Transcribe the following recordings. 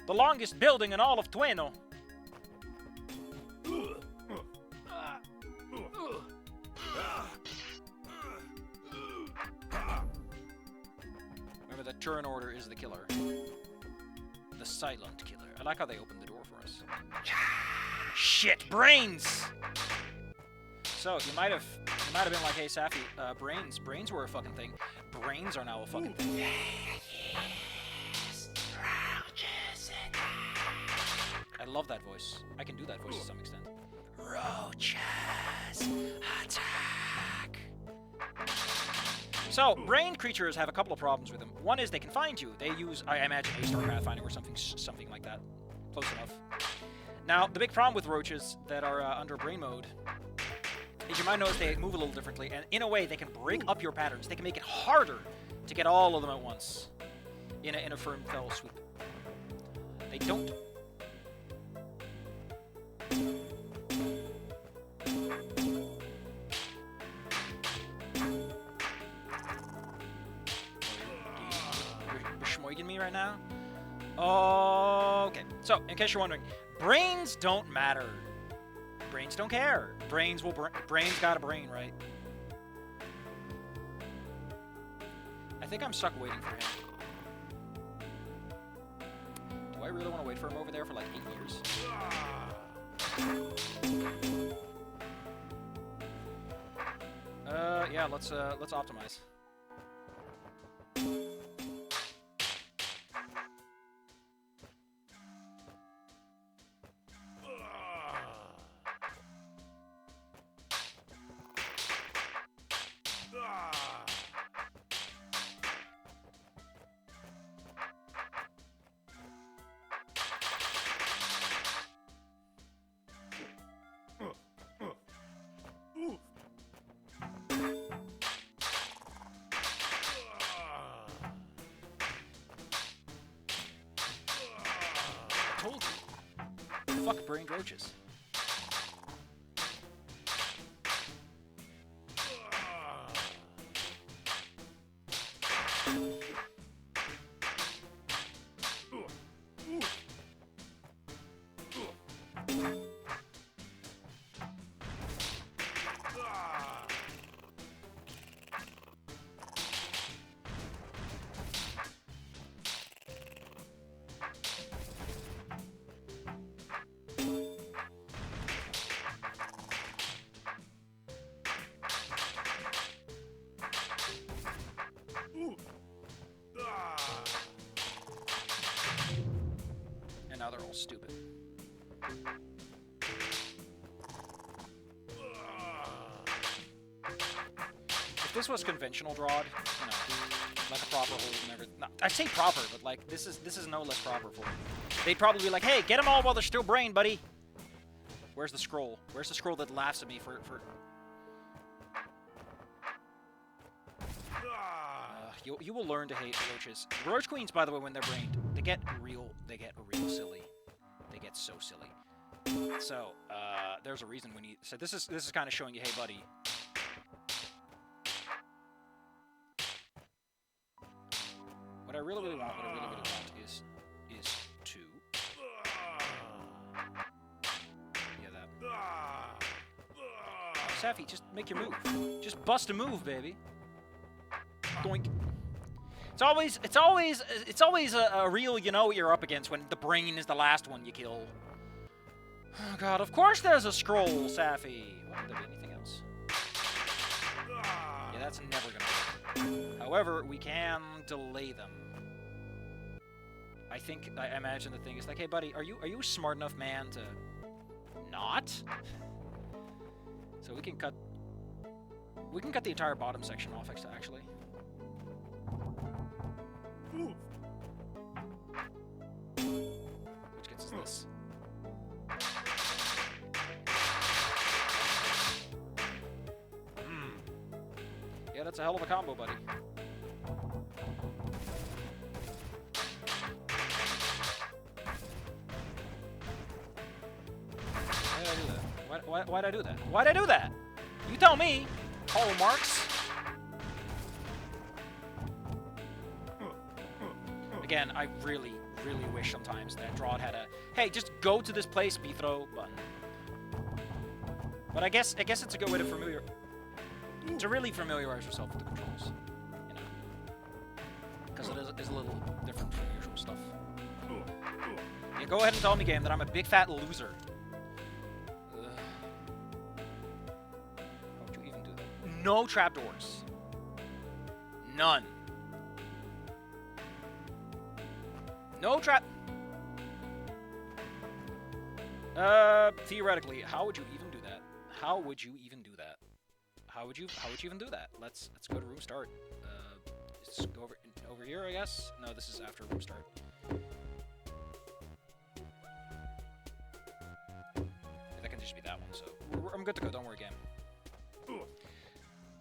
The longest building in all of Tweno. Remember that turn order is the killer. The silent killer. I like how they opened the door for us. Shit, brains! So, you might have been like, hey, Safi, brains were a fucking thing. Brains are now a fucking thing. I love that voice. I can do that voice to some extent. Roaches, attack! So, brain creatures have a couple of problems with them. One is they can find you. They use, I imagine, A-star pathfinding or something like that. Close enough. Now, the big problem with roaches that are under brain mode is you might notice they move a little differently, and in a way, they can break up your patterns. They can make it harder to get all of them at once in a firm fell swoop. They don't. You're schmoiging me right now? Okay. So, in case you're wondering, brains don't matter. Brains don't care. Brains got a brain, right? I think I'm stuck waiting for him. Do I really want to wait for him over there for like 8 years? Yeah, let's optimize. Told you. Fuck brained roaches. And now they're all stupid. If this was conventional DROD, you know, like a proper hold and everything. No, I say proper, but like this is no less proper for it. They'd probably be like, hey, get them all while they're still brain, buddy. Where's the scroll? Where's the scroll that laughs at me for you will learn to hate roaches. Roach queens, by the way, when they're brained, they get real silly. They get so silly. So, there's a reason when you... So this is kind of showing you, hey, buddy. What I really want is to... Yeah, that. Safi, just make your move. Just bust a move, baby. Doink. It's always a real, you know what you're up against when the brain is the last one you kill. Oh god, of course there's a scroll, Safi. Why would there be anything else? Yeah, that's never gonna work. However, we can delay them. I imagine the thing is like, hey buddy, are you a smart enough man to not? So we can cut the entire bottom section off actually. Which gets us this. Yeah, that's a hell of a combo, buddy. Why'd I do that? Why'd I do that? You tell me, Paul Marx. Again, I really really wish sometimes that DROD had a, hey, just go to this place, Beethro button. But I guess it's a good way to really familiarize yourself with the controls, you know, because it is a little different from usual stuff. Yeah, go ahead and tell me, game, that I'm a big fat loser. How would you even do that? No trapdoors. None. No trap. Theoretically, how would you even do that? How would you even do that? How would you even do that? Let's go to room start. Let's go over here, I guess. No, this is after room start. That can just be that one. So I'm good to go. Don't worry, game.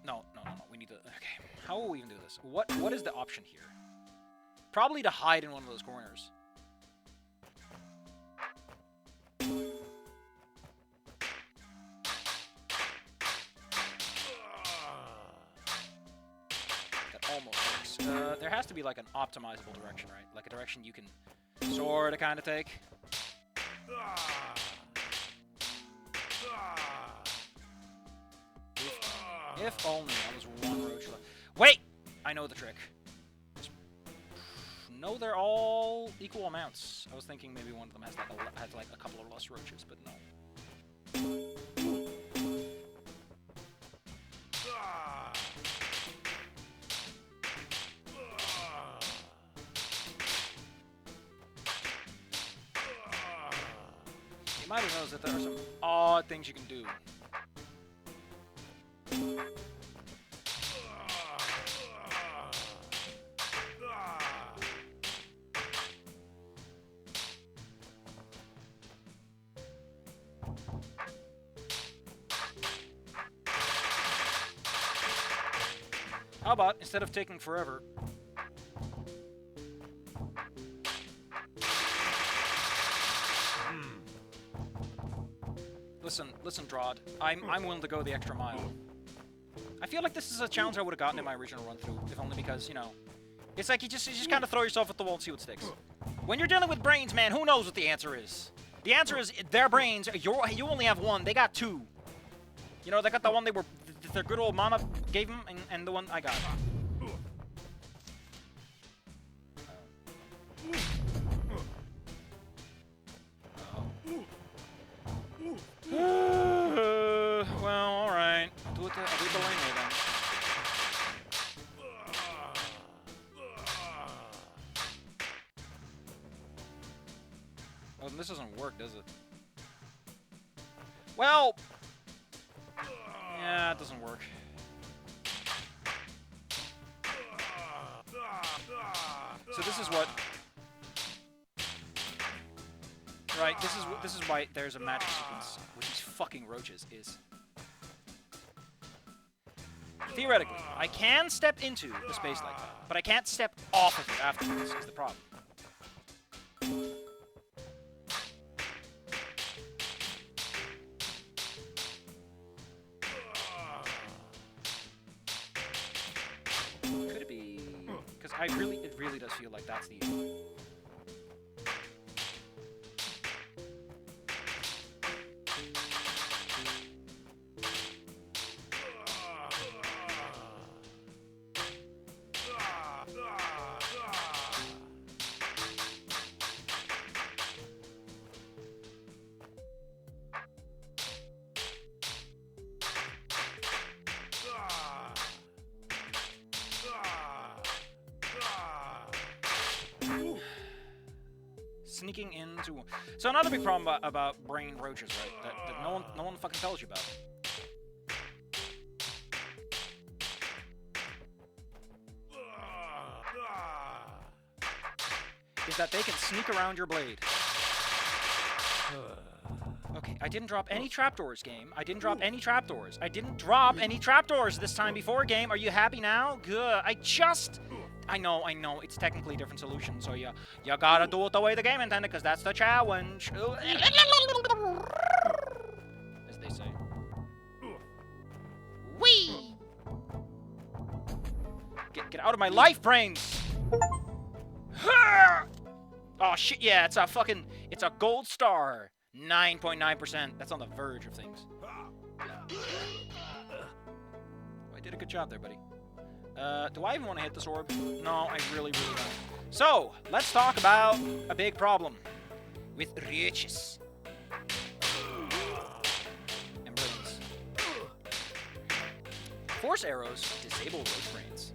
No. We need to. Okay. How will we even do this? What is the option here? Probably to hide in one of those corners. That almost works. There has to be like an optimizable direction, right? Like a direction you can sort of kind of take. If only I was one roach left. Wait! I know the trick. No, they're all equal amounts. I was thinking maybe one of them has like a couple of less roaches, but no. You might have noticed that there are some odd things you can do. How about, instead of taking forever, Listen, DROD. I'm willing to go the extra mile. I feel like this is a challenge I would have gotten in my original run-through, if only because, you know, it's like you just kind of throw yourself at the wall and see what sticks. When you're dealing with brains, man, who knows what the answer is? The answer is their brains. You only have one. They got two. You know, they got the one their good old mama gave them, and the one I got. Well, alright. I'll do it the lane way then. Well, this doesn't work, does it? Well... yeah, it doesn't work. So this is what... right, this is why there's a magic sequence with these fucking roaches is... theoretically, I can step into the space like that, but I can't step off of it afterwards, is the problem. Could it be... because it really does feel like that's the issue. Sneaking into... so another big problem about brain roaches, right? That no one fucking tells you about. Is that they can sneak around your blade. Okay, I didn't drop any trapdoors, game. I didn't drop any trapdoors. I didn't drop any trapdoors this time before, game. Are you happy now? Good. I know, it's technically a different solution, so you gotta do it the way the game intended, because that's the challenge. As they say. Whee! Get out of my life, brains! Oh shit! Yeah, it's a fucking. It's a gold star. 9.9%. That's on the verge of things. I did a good job there, buddy. Do I even want to hit this orb? No, I really, really don't. So, let's talk about a big problem with roaches. And brains. Force arrows disable roach brains.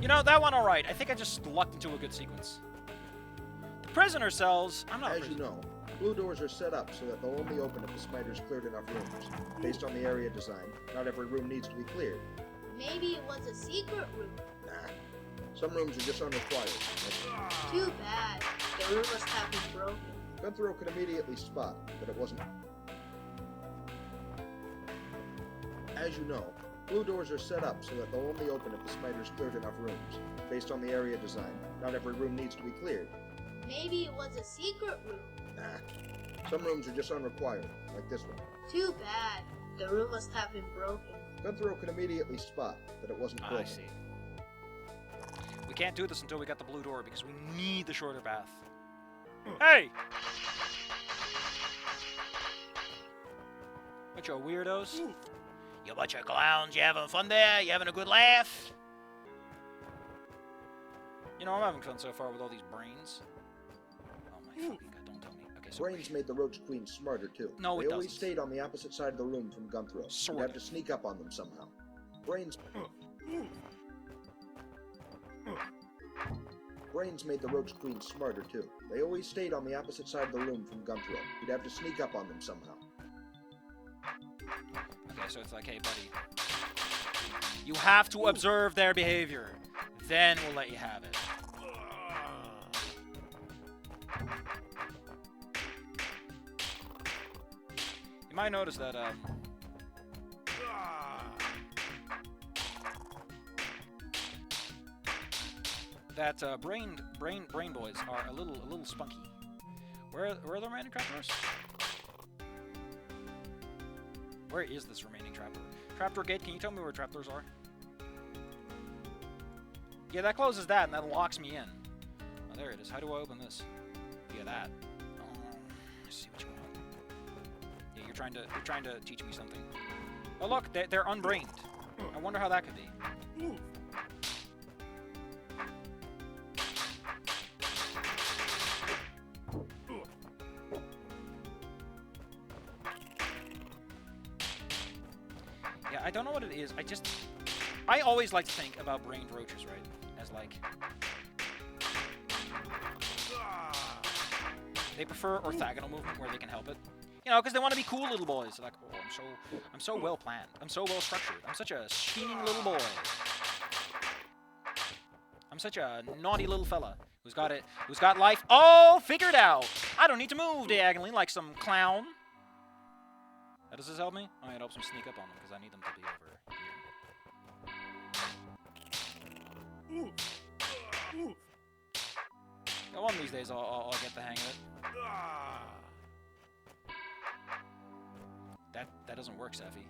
You know, that one alright. I think I just lucked into a good sequence. The prisoner cells... I'm not... As you know, blue doors are set up so that they'll only open if the spider's cleared enough rooms. Based on the area design, not every room needs to be cleared. Maybe it was a secret room. Nah. Some rooms are just unrequired. Too bad. The room must have been broken. Gunthro could immediately spot that it wasn't. As you know, blue doors are set up so that they'll only open if the spider's cleared enough rooms. Based on the area design, not every room needs to be cleared. Maybe it was a secret room. Nah. Some rooms are just unrequired, like this one. Too bad. The room must have been broken. Gunthro could immediately spot that it wasn't broken. I see. We can't do this until we got the blue door because we need the shorter path. Hey! Bunch of weirdos. You bunch of clowns, you having fun there? You having a good laugh? You know, I'm having fun so far with all these brains. Oh my fucking god, don't tell me. Okay, so... Brains made the Roach Queen smarter too. No, it They always doesn't. stayed on the opposite side of the room from Gunthro. Sort You'd have of. to sneak up on them somehow. Brains made the Roach Queen smarter too. They always stayed on the opposite side of the room from Gunthro. You'd have to sneak up on them somehow. Okay, so it's like, hey, buddy. You have to observe their behavior. Then we'll let you have it. You might notice that, brain boys are a little spunky. Where are the remaining trapdoors? Where is this remaining trapdoor? Trapdoor gate, can you tell me where trapdoors are? Yeah, that closes that, and that locks me in. Oh, there it is. How do I open this? Yeah, that. Oh, let's see what you want. Yeah, you're trying to teach me something. Oh, look, they're unbrained. I wonder how that could be. Yeah, I don't know what it is. I always like to think about brained roaches, right? As like, they prefer orthogonal movement where they can help it. You know, because they want to be cool little boys. They're like, oh, I'm so well planned. I'm so well structured. I'm such a scheming little boy. I'm such a naughty little fella who's got life all figured out. I don't need to move diagonally like some clown. How does this help me? Oh, it helps me sneak up on them because I need them to be over here. Yeah, one of these days I'll get the hang of it. That doesn't work, Seffi.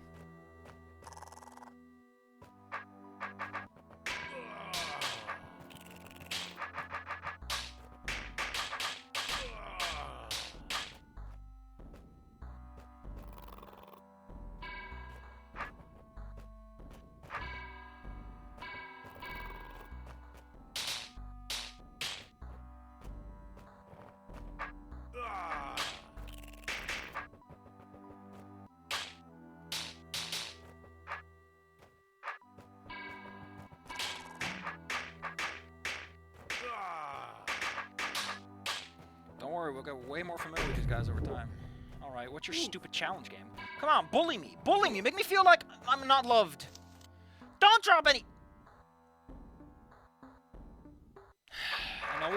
Don't worry, we'll get way more familiar with these guys over time. Alright, what's your stupid challenge game? Come on, bully me! Bully me! Make me feel like I'm not loved! Don't drop any...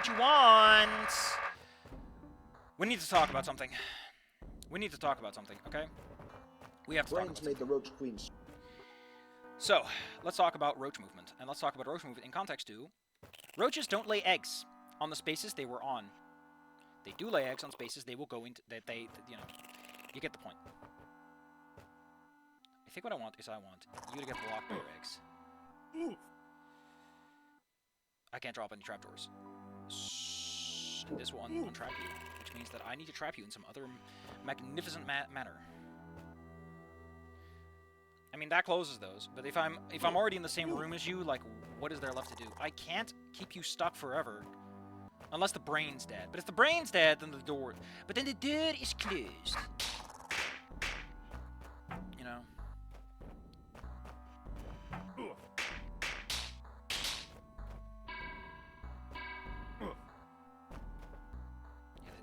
what you want. We need to talk about something. We need to talk about something, okay? We have to talk about Brawns made the Roach Queen. So, let's talk about roach movement. And let's talk about roach movement in context to... Roaches don't lay eggs on the spaces they were on. They do lay eggs on spaces they will go into... you know, you get the point. I think what I want is I want you to get the locked door eggs. I can't drop any trapdoors. And this will untrap you, which means that I need to trap you in some other magnificent manner. I mean, that closes those, but if I'm already in the same room as you, like, what is there left to do? I can't keep you stuck forever, unless the brain's dead. But if the brain's dead, then the door... But then the door is closed. You know?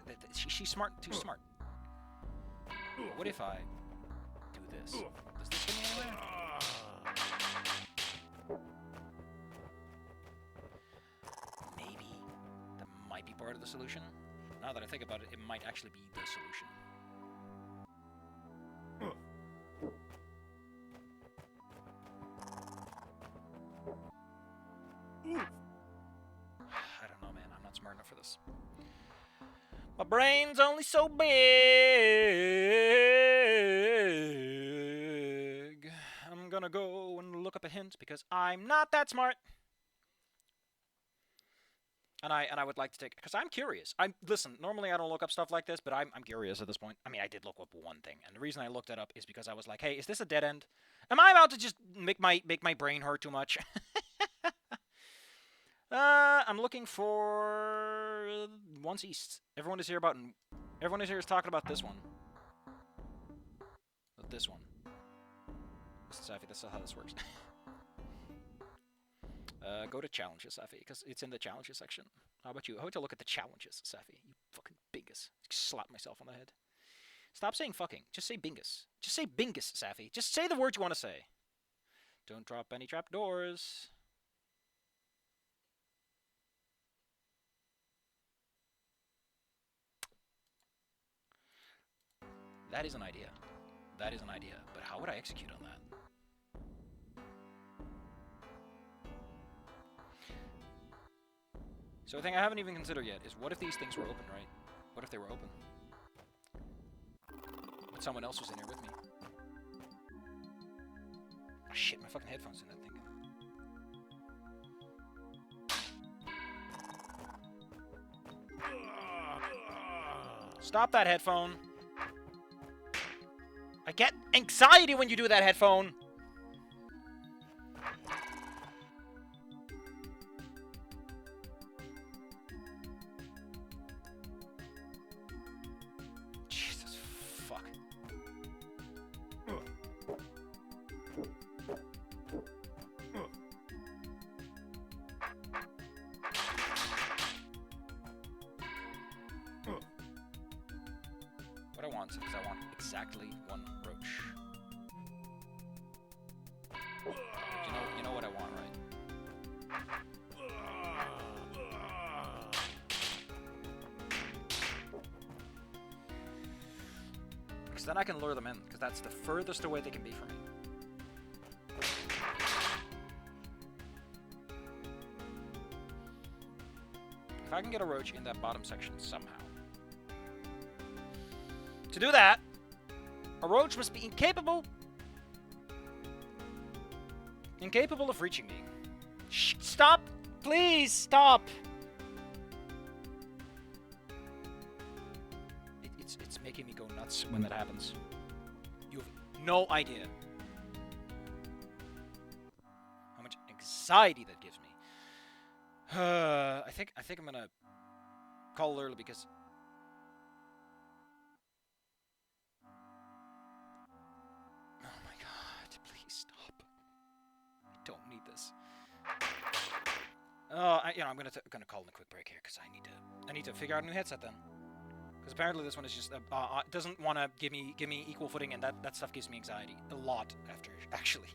Yeah, she's smart, too smart. What if I do this? Does this get me anywhere? Maybe that might be part of the solution. Now that I think about it, it might actually be the solution. I don't know, man. I'm not smart enough for this. My brain's only so big. I'm gonna go and look up a hint because I'm not that smart. And I would like to take, because I'm curious. Listen, normally I don't look up stuff like this, but I'm curious at this point. I mean, I did look up one thing, and the reason I looked it up is because I was like, hey, is this a dead end? Am I about to just make my brain hurt too much? I'm looking for once east. Everyone is here is talking about this one. This one. Safi, that's not how this works. Go to challenges, Safi, because it's in the challenges section. How about you? How about you look at the challenges, Safi? You fucking bingus. Slap myself on the head. Stop saying fucking. Just say bingus. Just say bingus, Safi. Just say the word you want to say. Don't drop any trapdoors. That is an idea. That is an idea. But how would I execute on that? So the thing I haven't even considered yet is what if these things were open, right? What if they were open? But someone else was in here with me. Oh shit, my fucking headphones in that thing. Stop that headphone. I get anxiety when you do that headphone. Jesus fuck. What I want is I want exactly one roach. You know what I want, right? Because then I can lure them in, because that's the furthest away they can be from me. If I can get a roach in that bottom section somehow. To do that, a roach must be incapable of reaching me. Shh, stop! Please, stop! It's making me go nuts when that happens. You have no idea how much anxiety that gives me. I think I'm gonna call it early because I'm gonna call in a quick break here because I need to figure out a new headset then. Because apparently this one is just doesn't want to give me equal footing, and that stuff gives me anxiety a lot after actually.